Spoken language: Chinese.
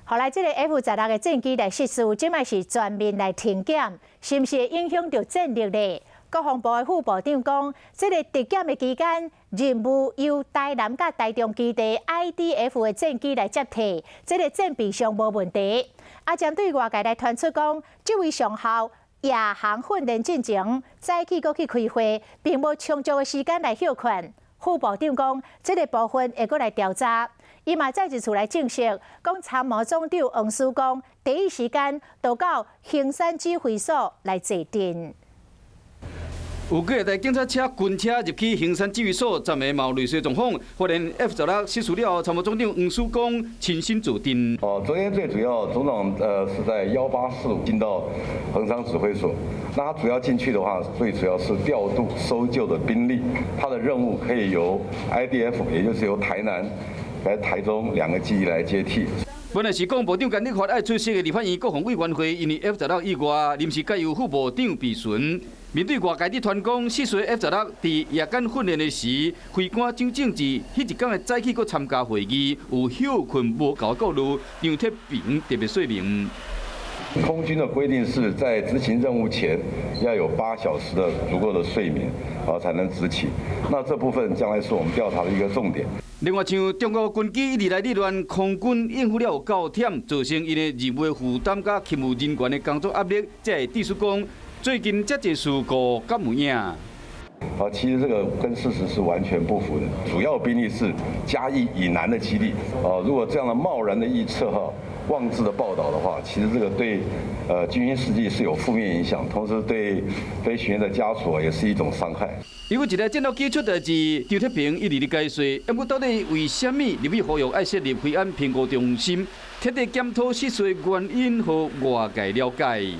后来这个 F-16的战机来失事，即卖是全面来停检，是毋是会影响到战力呢？国防部的副部长讲，这个特检的期间，任务由台南甲台中基地 IDF 的战机来接替，这个战备上无问题。针对外界来传出讲，这位上校夜航训练进前，早起阁去开会，并无充足的时间来休困。副部长讲，这个部分会阁来调查。伊嘛再一次来证实，讲参谋总长黄曙光第一时间就到衡山指挥所来坐镇。有几台警察车、军车入去衡山指挥所，站的嘛有类似状况。发现 F-16失事了后，参谋总长黄曙光亲身坐镇。昨天最主要总长是在1845进到衡山指挥所，那他主要进去的话，最主要是调度搜救的兵力，他的任务可以由 IDF， 也就是由台南来台中2个基地来接替。本来是国防部长简立发爱出席的立法院国防委员会，因为 F-16以外，临时改由副部长备询。面对外界的传讲，失事 F-16在夜间训练的时，飞官张正志迄一天的早起阁参加会议，有休困无够顾虑，张铁平特别说明。空军的规定是在执行任务前要有8小时的足够的睡眠，才能执勤。那这部分将来是我们调查的一个重点。另外，像中国军机一直来扰乱空军应付了有够忝，造成因的任务负担甲勤务人员的工作压力，才会提出讲最近这些事故敢有影。其实这个跟事实是完全不符的。主要兵力是嘉义以南的基地，如果这样的贸然的臆测妄自的报道的话，其实这个对军心士气是有负面影响，同时对飞行员的家属也是一种伤害。因为一个战斗机出代志，张铁平一直咧解说，不过到底为什么入去呼吁爱设立飞安评估中心，彻底检讨失事原因和外界了解？